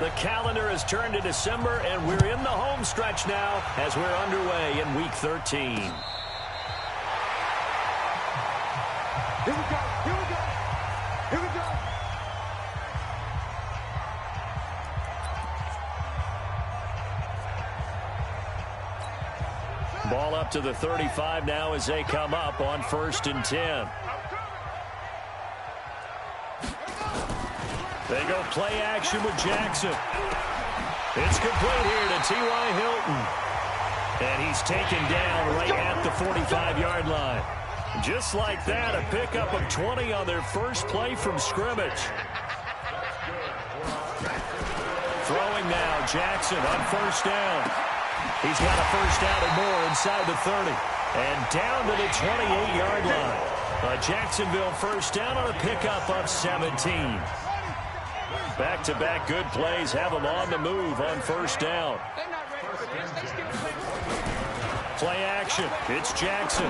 The calendar has turned to December, and we're in the home stretch now as we're underway in Week 13. Here we go. Here we go. Here we go. Ball up to the 35 now as they come up on 1st and 10. They go play action with Jackson. It's complete here to T.Y. Hilton. And he's taken down right at the 45-yard line. Just like that, a pickup of 20 on their first play from scrimmage. Throwing now, Jackson on 1st down. He's got a 1st down and more inside the 30. And down to the 28-yard line. A Jacksonville 1st down on a pickup of 17. Back-to-back good plays have them on the move on 1st down. Play action. It's Jackson.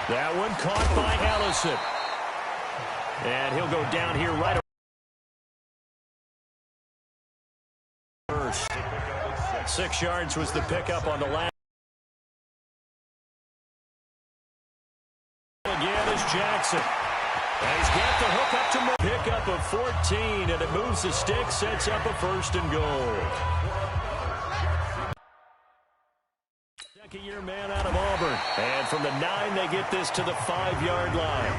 That one caught by Ellison. And he'll go down here right first. 6 yards was the pickup on the last. Again is Jackson. And he's got the hook up to more. Pickup of 14, and it moves the stick, sets up a 1st and goal. Second-year man out of Auburn. And from the 9, they get this to the 5-yard line.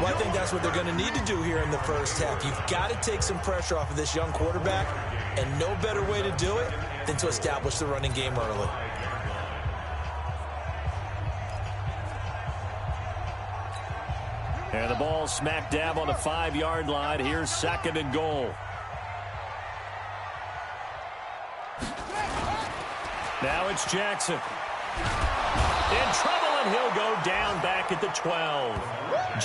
Well, I think that's what they're going to need to do here in the first half. You've got to take some pressure off of this young quarterback, and no better way to do it than to establish the running game early. And the ball smack dab on the 5-yard line. Here's 2nd and goal. Now it's Jackson. In trouble, and he'll go down back at the 12.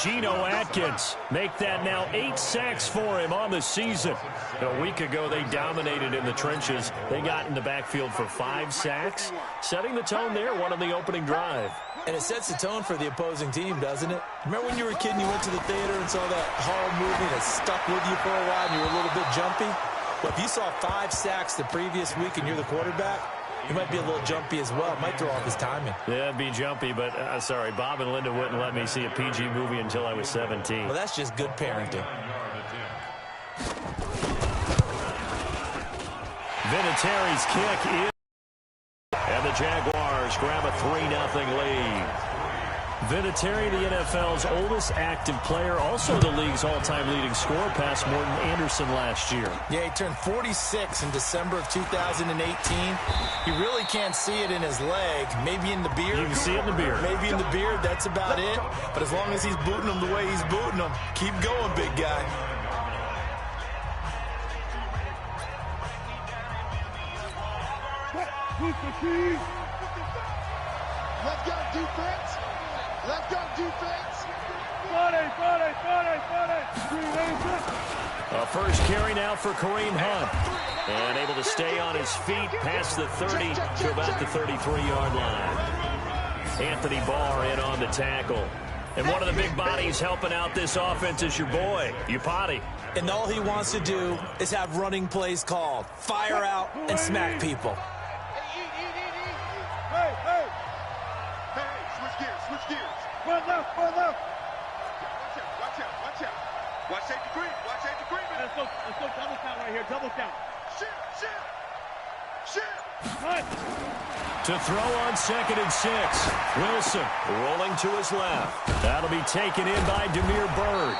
Geno Atkins make that now 8 sacks for him on the season. A week ago, they dominated in the trenches. They got in the backfield for 5 sacks, setting the tone there, one on the opening drive. And it sets the tone for the opposing team, doesn't it? Remember when you were a kid and you went to the theater and saw that horror movie that stuck with you for a while and you were a little bit jumpy? Well, if you saw 5 sacks the previous week and you're the quarterback, you might be a little jumpy as well. It might throw off his timing. Yeah, it'd be jumpy, but sorry, Bob and Linda wouldn't let me see a PG movie until I was 17. Well, that's just good parenting. Vinatieri's kick is, and the Jaguars grab a 3-0 lead. Vinatieri, the NFL's oldest active player, also the league's all-time leading scorer, past Morton Anderson last year. Yeah, he turned 46 in December of 2018. You really can't see it in his leg. Maybe in the beard. You can see it in the beard. Maybe in the beard, that's about it. But as long as he's booting them the way he's booting them, keep going, big guy. Left guard defense. Left guard defense. A first carry now for Kareem Hunt. And able to stay on his feet past the 30 to about the 33-yard line. Anthony Barr in on the tackle. And one of the big bodies helping out this offense is your boy, Upati. And all he wants to do is have running plays called. Fire out and smack people. Hey, switch gears. Run left. Watch out. Watch safety green. Let's go double count right here, double count. Shit. To throw on 2nd and 6. Wilson rolling to his left. That'll be taken in by Damiere Byrd.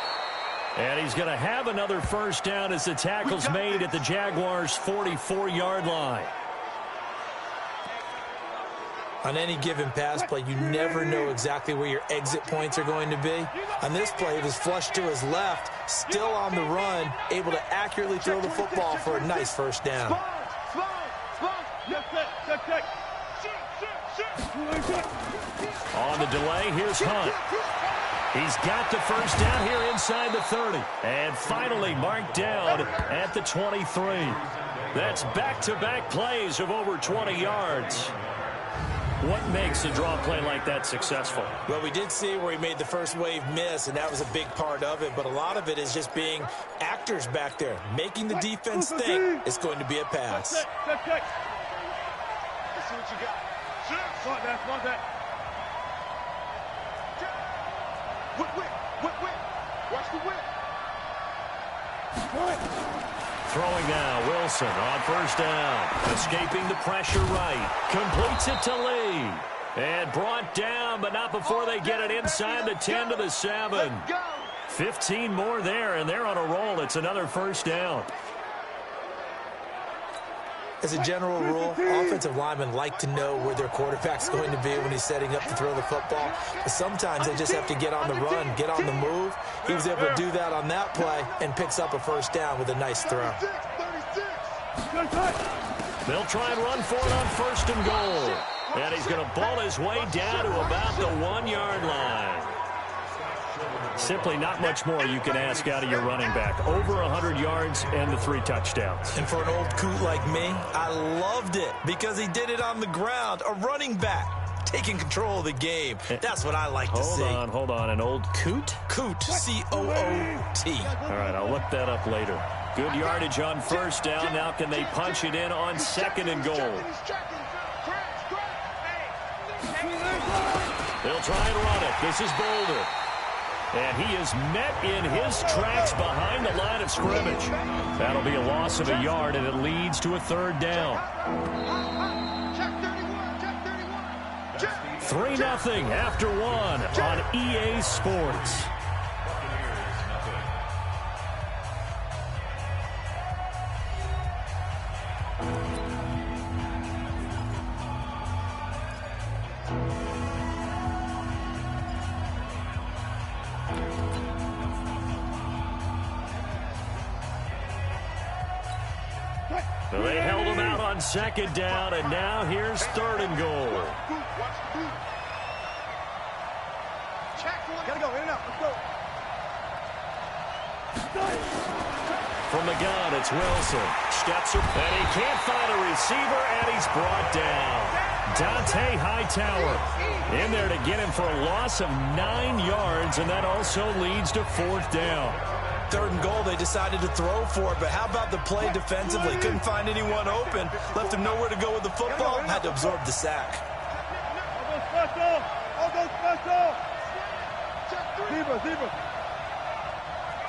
And he's going to have another 1st down as the tackle's made at the Jaguars' 44-yard line. On any given pass play, you never know exactly where your exit points are going to be. On this play, it was flushed to his left, still on the run, able to accurately throw the football for a nice 1st down. On the delay, here's Hunt. He's got the 1st down here inside the 30. And finally marked down at the 23. That's back-to-back plays of over 20 yards. What makes a draw play like that successful? Well, we did see where he made the first wave miss, and that was a big part of it. But a lot of it is just being actors back there, making the defense think it's going to be a pass. Let's see what you got. Watch that. Whip. Watch the whip. Throwing now, Wilson on first down. Escaping the pressure right. Completes it to Lee. And brought down, but not before they get it inside the 10 to the 7. 15 more there, and they're on a roll. It's another first down. As a general rule, offensive linemen like to know where their quarterback's going to be when he's setting up to throw the football. But sometimes they just have to get on the run, get on the move. He was able to do that on that play and picks up a first down with a nice throw. They'll try and run for it on first and goal. And he's going to ball his way down to about the 1-yard line. Simply not much more you can ask out of your running back. Over 100 yards and the 3 touchdowns. And for an old coot like me, I loved it because he did it on the ground. A running back taking control of the game. That's what I like to see. Hold on. An old coot? Coot, C-O-O-T. All right, I'll look that up later. Good yardage on first down. Now can they punch it in on second and goal? They'll try and run it. This is Boulder. And he is met in his tracks behind the line of scrimmage. That'll be a loss of a yard, and it leads to a third down. 3-0 after 1 on EA Sports. So they held him out on second down, and now here's third and goal. Gotta go, in and out, let's go. From the gun, it's Wilson. Steps up, and he can't find a receiver, and he's brought down. Dante Hightower in there to get him for a loss of 9 yards, and that also leads to fourth down. Third and goal, they decided to throw for it, but how about the play defensively? Couldn't find anyone open, left him nowhere to go with the football, had to absorb the sack. Zebra.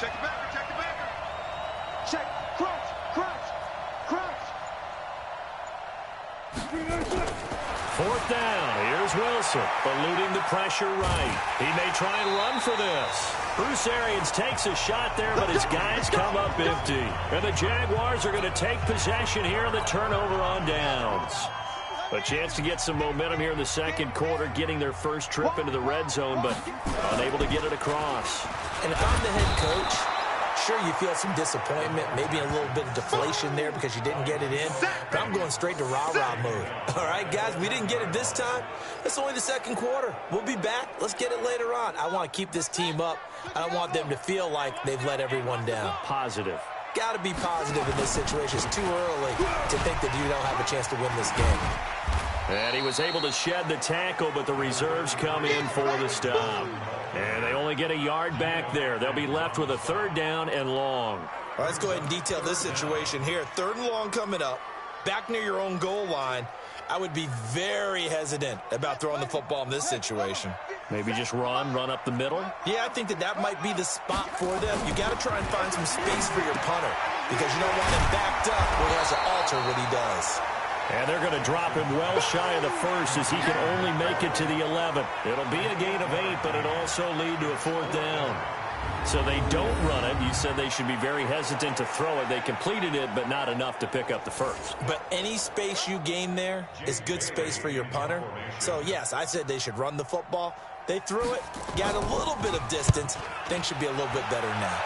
Check the backer. Check, crouch. Fourth down, here's Wilson, eluding the pressure right. He may try and run for this. Bruce Arians takes a shot there, but his guys come up empty. And the Jaguars are going to take possession here on the turnover on downs. A chance to get some momentum here in the second quarter, getting their first trip into the red zone, but unable to get it across. And if I'm the head coach, sure, you feel some disappointment, maybe a little bit of deflation there because you didn't get it in. But I'm going straight to rah-rah mode. All right, guys, we didn't get it this time. It's only the second quarter. We'll be back. Let's get it later on. I want to keep this team up. I don't want them to feel like they've let everyone down. Positive. Got to be positive in this situation. It's too early to think that you don't have a chance to win this game. And he was able to shed the tackle, but the reserves come in for the stop. And they only get a yard back there. They'll be left with a third down and long. All right, let's go ahead and detail this situation here. Third and long coming up, back near your own goal line. I would be very hesitant about throwing the football in this situation. Maybe just run up the middle? Yeah, I think that might be the spot for them. You got to try and find some space for your punter because you don't want him backed up where he has to alter what he does. And they're going to drop him well shy of the first as he can only make it to the 11. It'll be a gain of 8, but it'll also lead to a fourth down. So they don't run it. You said they should be very hesitant to throw it. They completed it, but not enough to pick up the first. But any space you gain there is good space for your punter. So, yes, I said they should run the football. They threw it, got a little bit of distance. Things should be a little bit better now.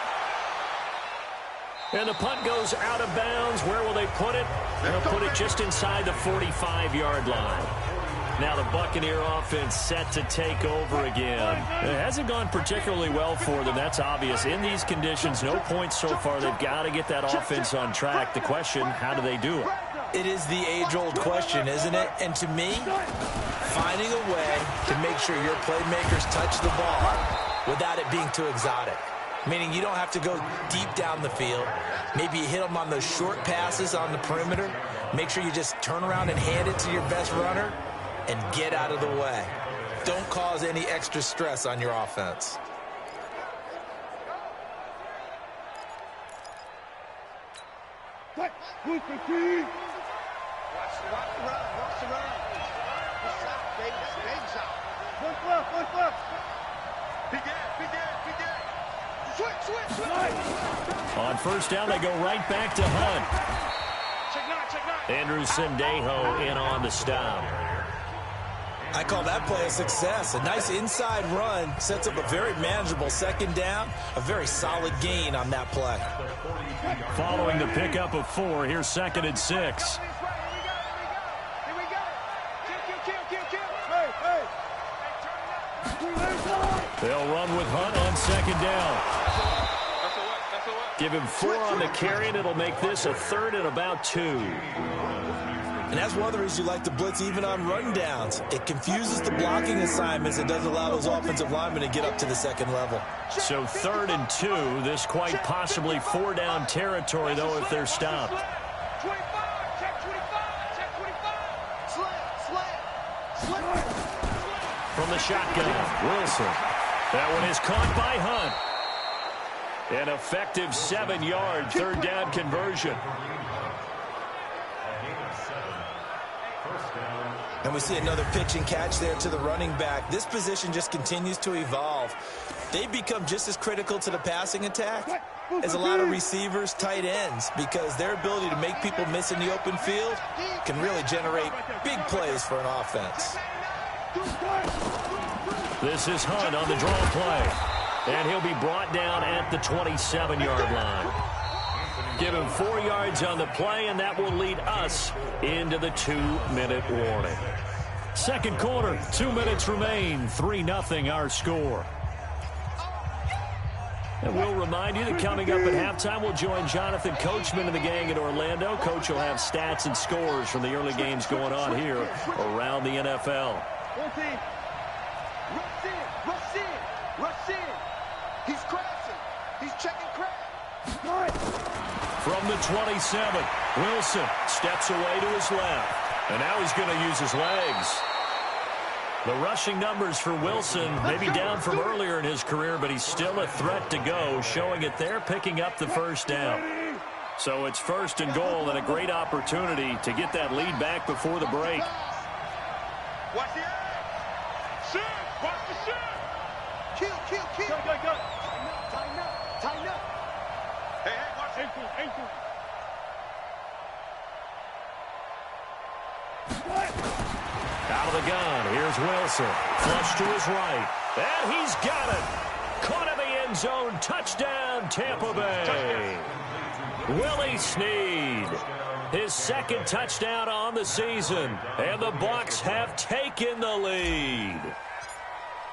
And the punt goes out of bounds. Where will they put it? They'll put it just inside the 45-yard line. Now the Buccaneer offense set to take over again. It hasn't gone particularly well for them. That's obvious. In these conditions, no points so far. They've got to get that offense on track. The question, how do they do it? It is the age-old question, isn't it? And to me, finding a way to make sure your playmakers touch the ball without it being too exotic. Meaning you don't have to go deep down the field. Maybe you hit them on those short passes on the perimeter. Make sure you just turn around and hand it to your best runner and get out of the way. Don't cause any extra stress on your offense. Watch the run. Watch the run. Good shot, baby. That's a big shot. One left. Big gap. Switch. On first down, they go right back to Hunt. Check nine. Andrew Sendejo in on the stop. I call that play a success. A nice inside run sets up a very manageable second down, a very solid gain on that play. Following the pickup of 4, here's 2nd and 6. Here we go. Kill. They'll run with Hunt on 2nd down. Give him 4 on the carry, and it'll make this a 3rd and about 2. And that's one of the reasons you like to blitz even on run downs. It confuses the blocking assignments. It doesn't allow those offensive linemen to get up to the second level. So 3rd and 2, this quite possibly 4-down territory, though, if they're stopped. 25. Check 25. Slant. From the shotgun, Wilson. That one is caught by Hunt. An effective 7-yard 3rd down conversion. And we see another pitch and catch there to the running back. This position just continues to evolve. They become just as critical to the passing attack as a lot of receivers, tight ends, because their ability to make people miss in the open field can really generate big plays for an offense. This is Hunt on the draw play. And he'll be brought down at the 27-yard line. Give him 4 yards on the play, and that will lead us into the 2-minute warning. Second quarter, 2 minutes remain. 3-0 our score. And we'll remind you that coming up at halftime, we'll join Jonathan Coachman and the gang in Orlando. Coach will have stats and scores from the early games going on here around the NFL. Rush in. He's crashing. He's checking crash. From the 27, Wilson steps away to his left. And now he's going to use his legs. The rushing numbers for Wilson may be down from earlier in his career, but he's still a threat to go, showing it there, picking up the first down. So it's 1st and goal, and a great opportunity to get that lead back before the break. Watch the edge. Shoot. Watch the shoot. Kill. Go. Tighten up. Hey, watch ankle. Out of the gun, here's Wilson. Flush to his right. And he's got it. Caught in the end zone. Touchdown, Tampa Bay. Willie Snead. His 2nd touchdown on the season. And the Bucs have taken the lead.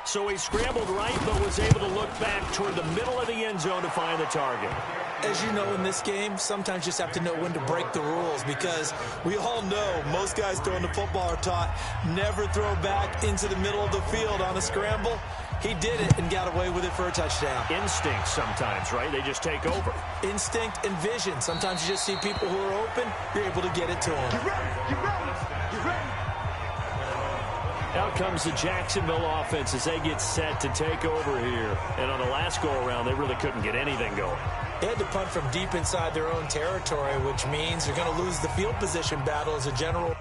So he scrambled right, but was able to look back toward the middle of the end zone to find the target. As you know, in this game, sometimes you just have to know when to break the rules, because we all know most guys throwing the football are taught never throw back into the middle of the field on a scramble. He did it and got away with it for a touchdown. Instinct sometimes, right? They just take over. Instinct and vision. Sometimes you just see people who are open, you're able to get it to them. Get ready. Out comes the Jacksonville offense as they get set to take over here. And on the last go-around, they really couldn't get anything going. They had to punt from deep inside their own territory, which means they're going to lose the field position battle as a general.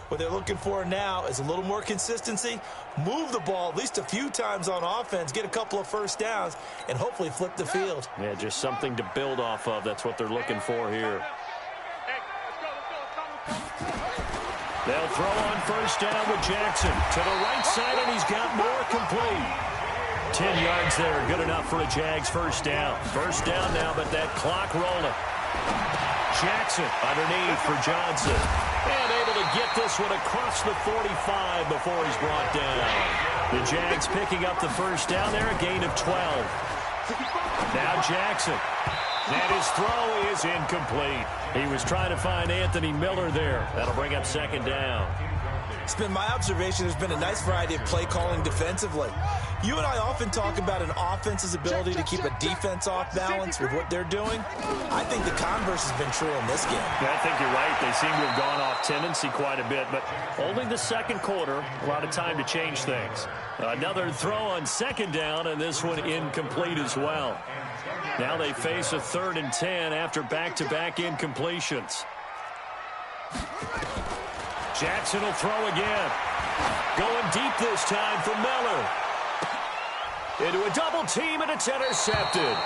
What they're looking for now is a little more consistency, move the ball at least a few times on offense, get a couple of first downs, and hopefully flip the field. Yeah, just something to build off of. That's what they're looking for here. They'll throw on first down with Jackson to the right side, and he's got more complete. 10 yards there, good enough for a Jags first down. First down now, but that clock rolling. Jackson underneath for Johnson. And able to get this one across the 45 before he's brought down. The Jags picking up the first down there, a gain of 12. Now Jackson. And his throw is incomplete. He was trying to find Anthony Miller there. That'll bring up second down. It's been my observation there's been a nice variety of play calling defensively. You and I often talk about an offense's ability to keep a defense off balance with what they're doing. I think the converse has been true in this game. Yeah, I think you're right. They seem to have gone off tendency quite a bit, but only the second quarter, a lot of time to change things. Another throw on second down, and this one incomplete as well. Now they face a 3rd and 10 after back-to-back incompletions. Jackson will throw again. Going deep this time for Miller. Into a double team, and it's intercepted.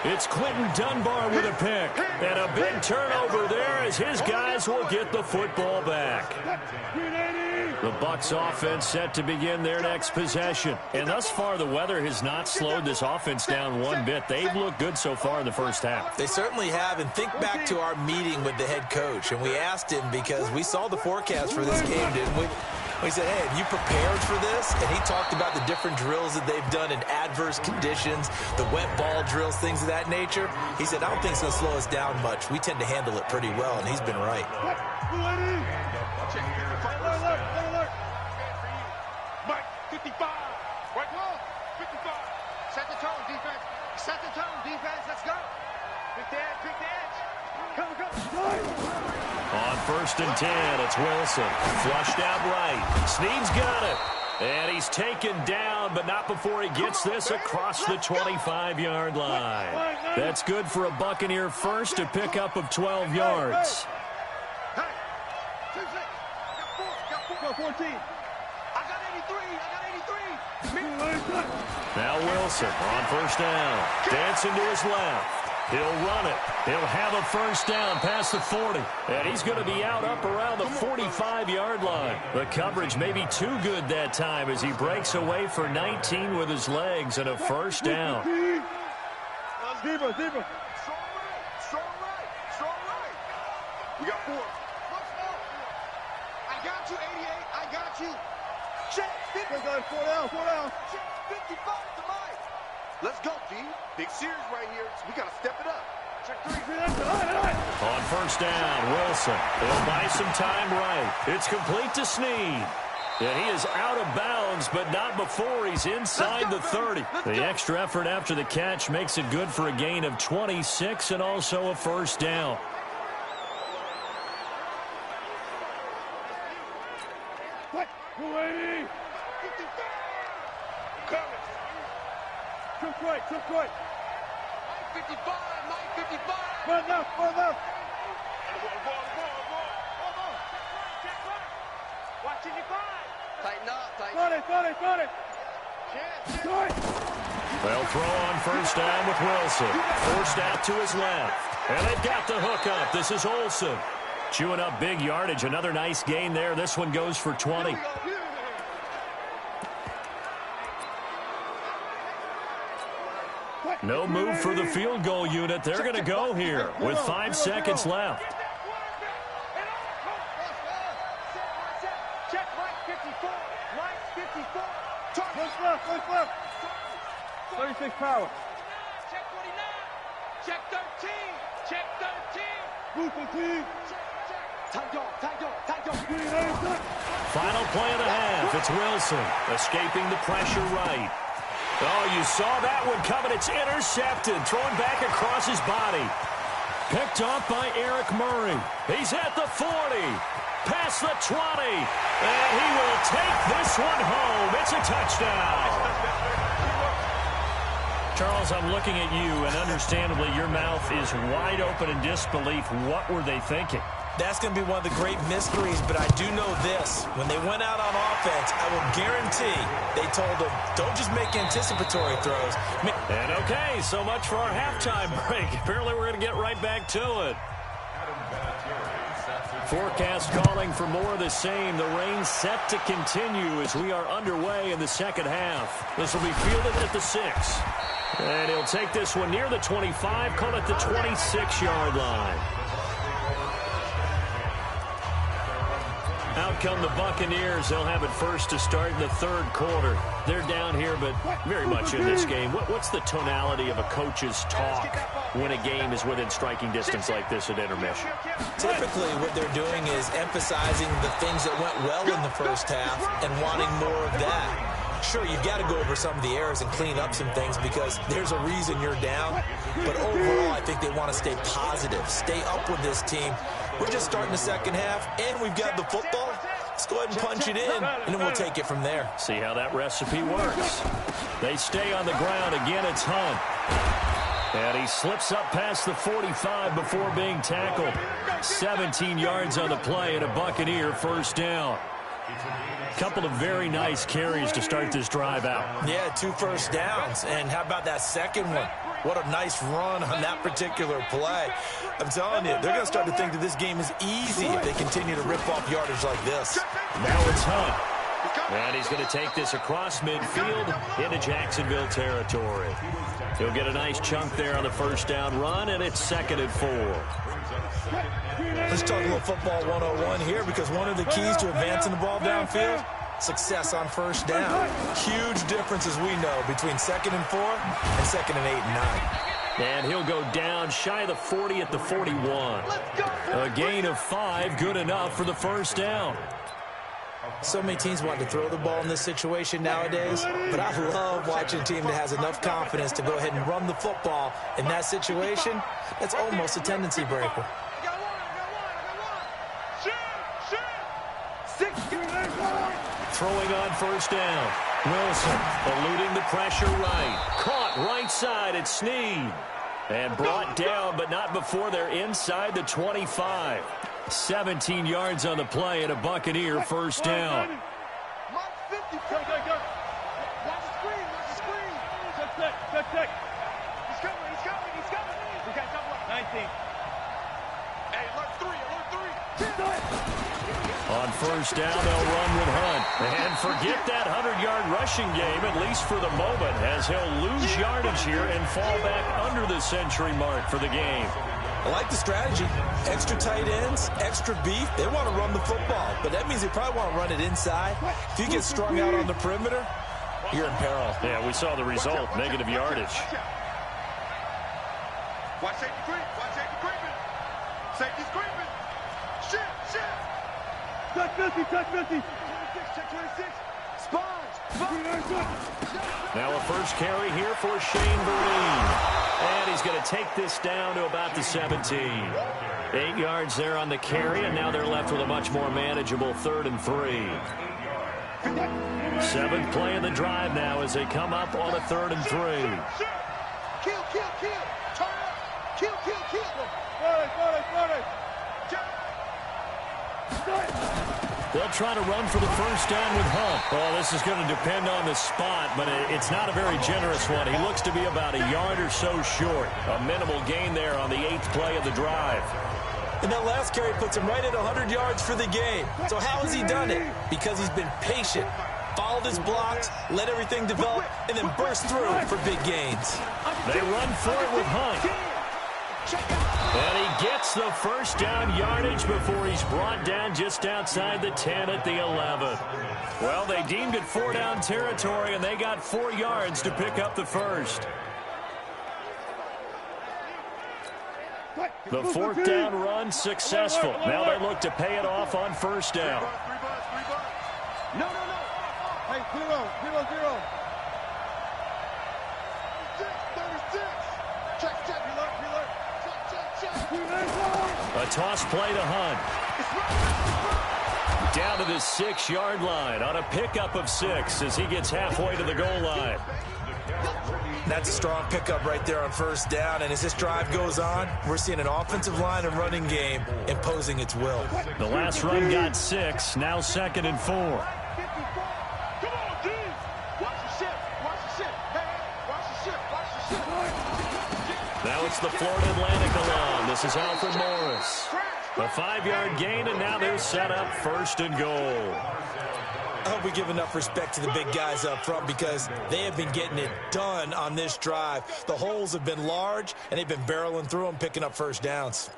It's Quentin Dunbar with a pick. And a big turnover there as his guys will get the football back. The Bucs offense set to begin their next possession. And thus far, the weather has not slowed this offense down one bit. They've looked good so far in the first half. They certainly have. And think back to our meeting with the head coach. And we asked him because we saw the forecast for this game, didn't we? We said, hey, have you prepared for this? And he talked about the different drills that they've done in adverse conditions, the wet ball drills, things of that nature. He said, I don't think it's going to slow us down much. We tend to handle it pretty well, and he's been right. Mike, 55. Right, 55. Set the tone, defense. Set the tone, defense. Let's go. Pick the edge, pick the edge. Come. On 1st and 10, it's Wilson. Flushed out right. Snead's got it. And he's taken down, but not before he gets this across the 25-yard line. That's good for a Buccaneer first, a pickup of 12 yards. Hey, 2-6. Got 14. I got 83. Now Wilson on first down. Dancing to his left. He'll run it. He'll have a first down past the 40. And he's going to be out up around the 45-yard line. The coverage may be too good that time as he breaks away for 19 with his legs and a first down. Deeper. Strong right. We got 4. I got you, 88. I got you. Check 50. 4 down. Check 55 to Mike. Let's go, D. Big series right here. So we got to step it up. Check 3. On first down, Wilson. He'll buy some time right. It's complete to Snead. And he is out of bounds, but not before he's inside the 30. The extra effort after the catch makes it good for a gain of 26 and also a first down. What? 280. Took right. 55, Mike 55. Run left. Ball. Watch 55. Tighten up. Got it. They'll throw on first down with Wilson. Forced out to his left. And they've got the hook up. This is Olsen. Chewing up big yardage. Another nice gain there. This one goes for 20. No move for the field goal unit. They're going to go here with 5 seconds left. Check Mike 54. Mike 54. Push left. 36 power. Check 49. Check 13. Check 13. Move 15. Tight dog. Final play of the half. It's Wilson escaping the pressure right. Oh, you saw that one coming. It's intercepted. Thrown back across his body. Picked off by Eric Murray. He's at the 40. Past the 20. And he will take this one home. It's a touchdown. Charles, I'm looking at you, and understandably your mouth is wide open in disbelief. What were they thinking? That's going to be one of the great mysteries, but I do know this. When they went out on offense, I will guarantee they told them, don't just make anticipatory throws. And okay, so much for our halftime break. Apparently we're going to get right back to it. Forecast calling for more of the same. The rain set to continue as we are underway in the second half. This will be fielded at the 6. And he'll take this one near the 25, call it the 26-yard line. Out come the Buccaneers. They'll have it first to start in the third quarter. They're down here, but very much in this game. What's the tonality of a coach's talk when a game is within striking distance like this at intermission? Typically, what they're doing is emphasizing the things that went well in the first half and wanting more of that. Sure, you've got to go over some of the errors and clean up some things because there's a reason you're down. But overall, I think they want to stay positive, stay up with this team. We're just starting the second half, and we've got the football. Let's go ahead and punch it in, and then we'll take it from there. See how that recipe works. They stay on the ground. Again, it's Hunt. And he slips up past the 45 before being tackled. 17 yards on the play and a Buccaneer first down. Couple of very nice carries to start this drive out. Yeah, 2 first downs. And how about that second one? What a nice run on that particular play. I'm telling you, they're going to start to think that this game is easy if they continue to rip off yardage like this. Now it's Hunt. And he's going to take this across midfield into Jacksonville territory. He'll get a nice chunk there on the first down run, and it's 2nd and 4. Let's talk a little football 101 here because one of the keys to advancing the ball downfield, success on first down. Huge difference, as we know, between 2nd and 4 and 2nd and 8 and 9. And he'll go down shy of the 40 at the 41. A gain of 5, good enough for the first down. So many teams want to throw the ball in this situation nowadays, but I love watching a team that has enough confidence to go ahead and run the football in that situation. That's almost a tendency breaker. Throwing on first down. Wilson eluding the pressure right. Caught right side at Snead. And brought down, but not before they're inside the 25. 17 yards on the play and a Buccaneer first down. On first down, they'll run with Hunt. And forget that 100-yard rushing game, at least for the moment, as he'll lose yardage here and fall back under the century mark for the game. I like the strategy. Extra tight ends, extra beef. They want to run the football, but that means they probably want to run it inside. If you get strung out on the perimeter, you're in peril. Yeah, we saw the result, negative yardage. Watch safety creep. Watch safety creeping. Safety's creeping. Shit, shit. Touch 50, touch 50. 26, check 26. Sponge. Now a first carry here for Shane Vereen. And he's going to take this down to about the 17. 8 yards there on the carry, and now they're left with a much more manageable 3rd and 3. 7th play of the drive now as they come up on a 3rd and 3. Kill, kill, kill. Turn up. Kill, kill, kill. They'll try to run for the first down with Hunt. Well, this is going to depend on the spot, but it's not a very generous one. He looks to be about a yard or so short. A minimal gain there on the 8th play of the drive. And that last carry puts him right at 100 yards for the game. So how has he done it? Because he's been patient, followed his blocks, let everything develop, and then burst through for big gains. They run for it with Hunt. And he gets the first down yardage before he's brought down just outside the 10 at the 11. Well, they deemed it 4-down territory, and they got 4 yards to pick up the first. The 4th down run successful. Now they look to pay it off on first down. No. Hey, 0. 36. Check. Reload. A toss play to Hunt. Down to the 6-yard line on a pickup of 6 as he gets halfway to the goal line. That's a strong pickup right there on first down, and as this drive goes on, we're seeing an offensive line and running game imposing its will. The last run got 6, now 2nd and 4. Come on, dude. Watch the ship. Hey, watch the ship. Now it's the Florida Atlantic along. This is Alfred Morris. Crash. A 5-yard gain, and now they're set up 1st and goal. I hope we give enough respect to the big guys up front because they have been getting it done on this drive. The holes have been large, and they've been barreling through them, picking up first downs.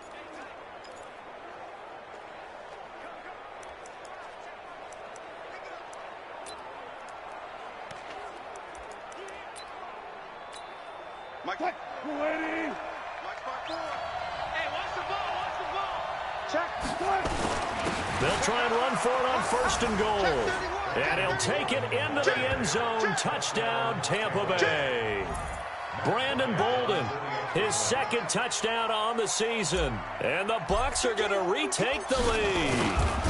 Mike, waiting. Mike, hey, watch the ball, watch the ball. Check. They'll try and run for it on 1st and goal. And he'll take it into the end zone. Touchdown, Tampa Bay. Brandon Bolden, his 2nd touchdown on the season. And the Bucs are going to retake the lead.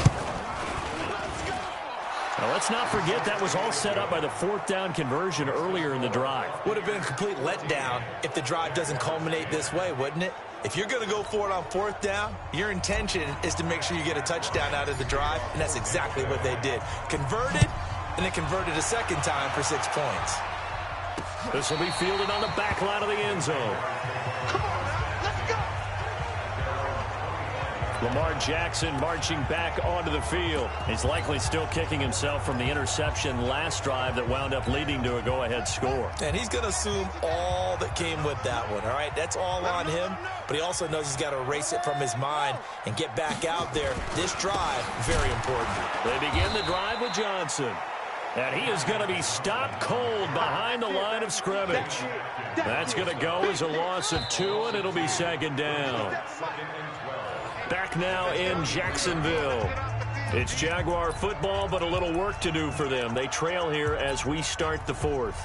Now, let's not forget that was all set up by the 4th down conversion earlier in the drive. Would have been a complete letdown if the drive doesn't culminate this way, wouldn't it? If you're going to go for it on 4th down, your intention is to make sure you get a touchdown out of the drive, and that's exactly what they did. Converted, and they converted a 2nd time for 6 points. This will be fielded on the back line of the end zone. Come on now, let's go. Lamar Jackson marching back onto the field. He's likely still kicking himself from the interception last drive that wound up leading to a go-ahead score. And he's going to assume all that came with that one, all right? That's all on him, but he also knows he's got to erase it from his mind and get back out there. This drive, very important. They begin the drive with Johnson. And he is going to be stopped cold behind the line of scrimmage. That's going to go as a loss of 2, and it'll be 2nd down. Back now in Jacksonville. It's Jaguar football, but a little work to do for them. They trail here as we start the 4th.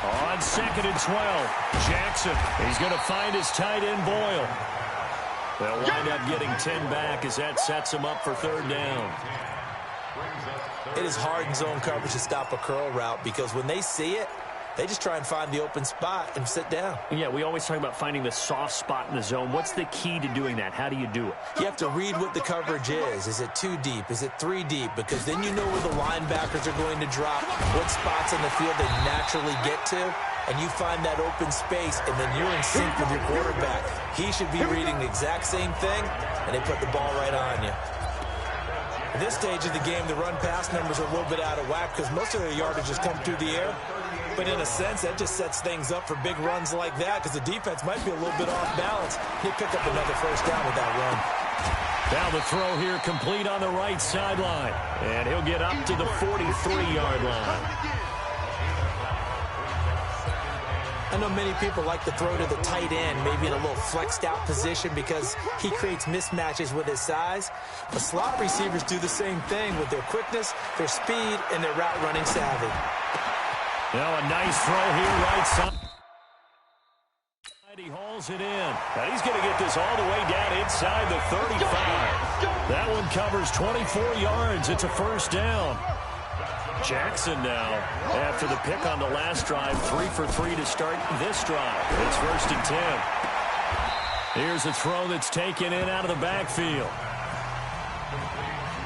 On 2nd and 12, Jackson. He's going to find his tight end, Boyle. They'll wind up getting 10 back as that sets them up for 3rd down. It is hard in zone coverage to stop a curl route because when they see it, they just try and find the open spot and sit down. Yeah, we always talk about finding the soft spot in the zone. What's the key to doing that? How do you do it? You have to read what the coverage is. Is it 2 deep? Is it 3 deep? Because then you know where the linebackers are going to drop, what spots on the field they naturally get to, and you find that open space, and then you're in sync with your quarterback. He should be reading the exact same thing, and they put the ball right on you. At this stage of the game, the run-pass numbers are a little bit out of whack because most of their yardage has come through the air. But in a sense, that just sets things up for big runs like that because the defense might be a little bit off balance. They pick up another 1st down with that run. Now the throw here complete on the right sideline. And he'll get up to the 43-yard line. I know many people like to throw to the tight end, maybe in a little flexed out position because he creates mismatches with his size. But slot receivers do the same thing with their quickness, their speed, and their route running savvy. Now a nice throw here right side. He hauls it in. And he's going to get this all the way down inside the 35. That one covers 24 yards. It's a 1st down. Jackson now, after the pick on the last drive, 3 for 3 to start this drive. It's 1st and 10. Here's a throw that's taken in out of the backfield.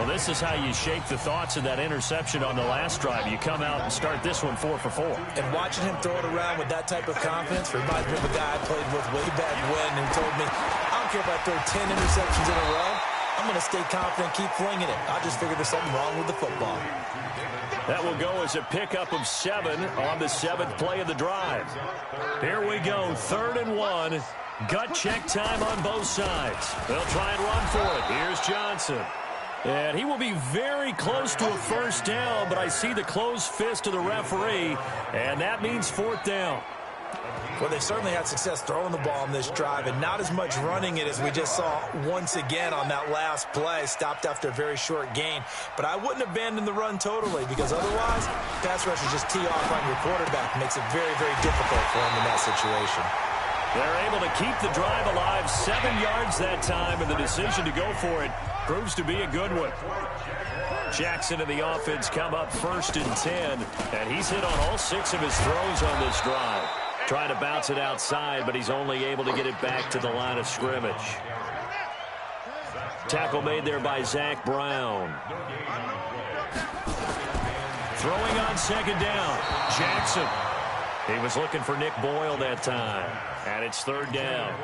Well, this is how you shake the thoughts of that interception on the last drive. You come out and start this one 4 for 4. And watching him throw it around with that type of confidence reminds me of a guy I played with way back when who told me, I don't care if I throw 10 interceptions in a row. I'm going to stay confident, keep flinging it. I just figured there's something wrong with the football. That will go as a pickup of 7 on the 7th play of the drive. Here we go, 3rd and 1. Gut check time on both sides. They'll try and run for it. Here's Johnson. And he will be very close to a 1st down, but I see the closed fist of the referee, and that means 4th down. Well, they certainly had success throwing the ball on this drive and not as much running it as we just saw once again on that last play. Stopped after a very short gain. But I wouldn't abandon the run totally because otherwise, pass rushers just tee off on your quarterback. Makes it very, very difficult for him in that situation. They're able to keep the drive alive, 7 yards that time, and the decision to go for it proves to be a good one. Jackson and the offense come up 1st and 10, and he's hit on all 6 of his throws on this drive. Trying to bounce it outside, but he's only able to get it back to the line of scrimmage. Tackle made there by Zach Brown. Throwing on second down, Jackson. He was looking for Nick Boyle that time. And it's third down.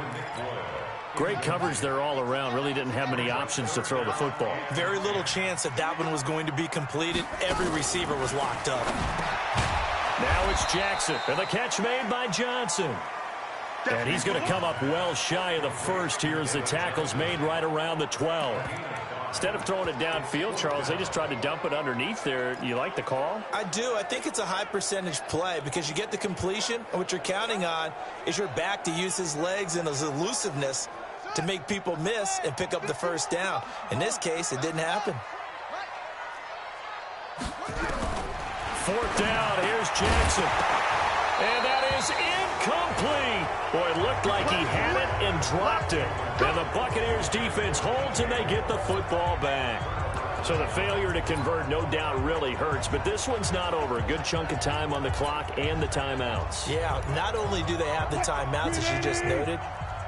Great coverage there all around. Really didn't have many options to throw the football. Very little chance that that one was going to be completed. Every receiver was locked up. Now it's Jackson. And the catch made by Johnson. And he's going to come up well shy of the first here as the tackle's made right around the 12. Instead of throwing it downfield, Charles, they just tried to dump it underneath there. You like the call? I do. I think it's a high percentage play because you get the completion, and what you're counting on is your back to use his legs and his elusiveness to make people miss and pick up the first down. In this case, it didn't happen. Fourth down, here's Jackson. And that is incomplete. Boy, it looked like he had it and dropped it. And the Buccaneers defense holds and they get the football back. So the failure to convert no doubt really hurts, but this one's not over. A good chunk of time on the clock and the timeouts. Yeah, not only do they have the timeouts, as you just noted,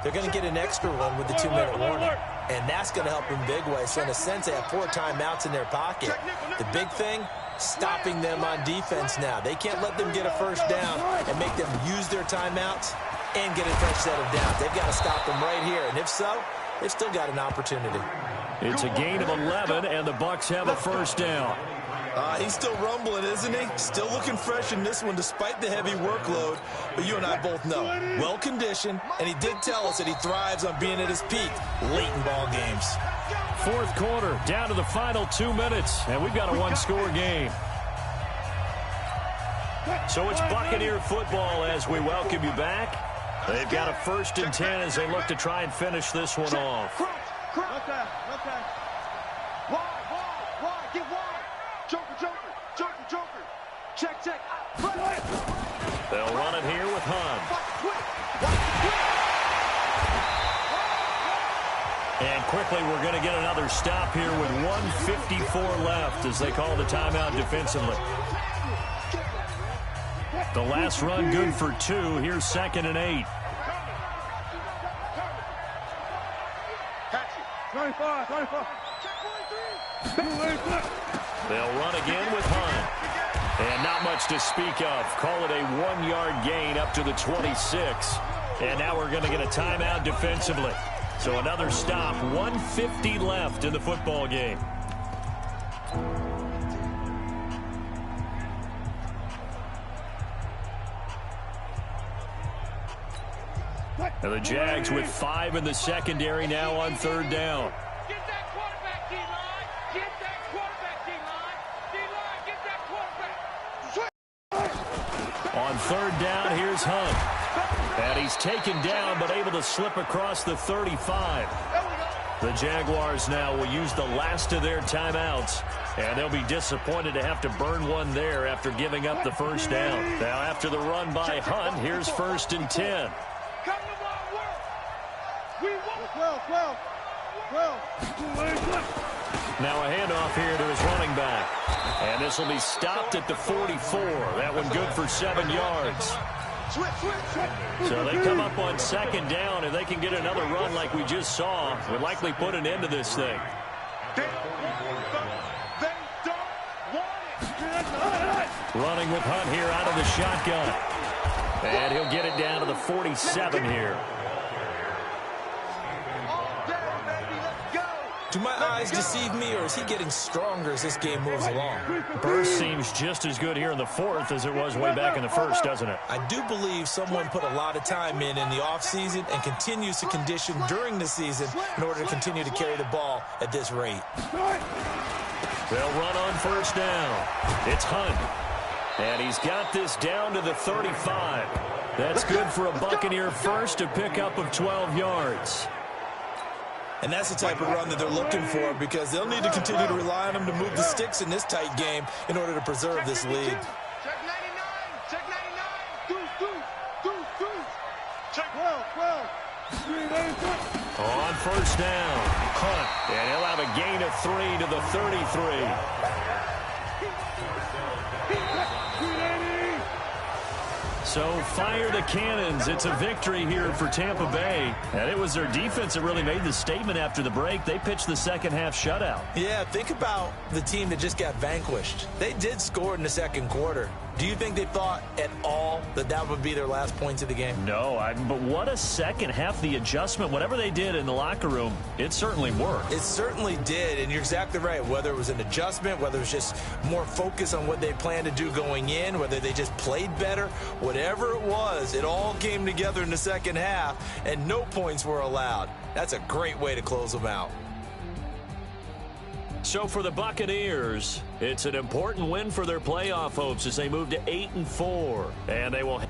they're going to get an extra one with the 2-minute warning. And that's going to help in big ways. So in a sense, they have 4 timeouts in their pocket. The big thing, stopping them on defense now. They can't let them get a first down and make them use their timeouts and get a fresh set of downs. They've got to stop them right here. And if so, they've still got an opportunity. It's a gain of 11, and the Bucs have a first down. He's still rumbling, isn't he? Still looking fresh in this one despite the heavy workload. But you and I both know, well-conditioned, and he did tell us that he thrives on being at his peak late in ball games. Fourth quarter, down to the final 2 minutes, and we've got a one-score game. So it's Buccaneer football as we welcome you back. They've got a 1st and 10 as they look to try and finish this one off. Okay. Wide, get wide. Joker. Check. They'll run it here with Hunt. And quickly, we're going to get another stop here with 1:54 left as they call the timeout defensively. The last run good for 2. Here's 2nd and 8. 25. They'll run again with Hunt. And not much to speak of. Call it a 1-yard gain up to the 26. And now we're going to get a timeout defensively. So another stop, 1:50 left in the football game. And the Jags with 5 in the secondary now on 3rd down. Get that quarterback, D-line. Get that quarterback, D-line. D-line, get that quarterback. On 3rd down, here's Hunt. And he's taken down but able to slip across the 35. The Jaguars now will use the last of their timeouts. And they'll be disappointed to have to burn one there after giving up the first down. Now after the run by Hunt, here's 1st and 10. Now a handoff here to his running back. And this will be stopped at the 44. That one good for 7 yards. So they come up on 2nd down. If they can get another run like we just saw, would likely put an end to this thing. Running with Hunt here out of the shotgun. And he'll get it down to the 47 here. Do my eyes deceive me, or is he getting stronger as this game moves along? Burst seems just as good here in the 4th as it was way back in the 1st, doesn't it? I do believe someone put a lot of time in the offseason and continues to condition during the season in order to continue to carry the ball at this rate. They'll run on 1st down. It's Hunt. And he's got this down to the 35. That's good for a Buccaneer first, a pickup of 12 yards. And that's the type of run that they're looking for because they'll need to continue to rely on him to move the sticks in this tight game in order to preserve this lead. Check 99. Check 99. Deuce. Check 12. On 1st down, Hunt. And he'll have a gain of 3 to the 33. So fire the cannons. It's a victory here for Tampa Bay. And it was their defense that really made the statement after the break. They pitched the second half shutout. Yeah, think about the team that just got vanquished. They did score in the second quarter. Do you think they thought at all that that would be their last points of the game? No, but what a second half. The adjustment, whatever they did in the locker room, it certainly worked. It certainly did, and you're exactly right. Whether it was an adjustment, whether it was just more focus on what they planned to do going in, whether they just played better, whatever it was, it all came together in the second half, and no points were allowed. That's a great way to close them out. So for the Buccaneers, it's an important win for their playoff hopes as they move to 8-4, and they will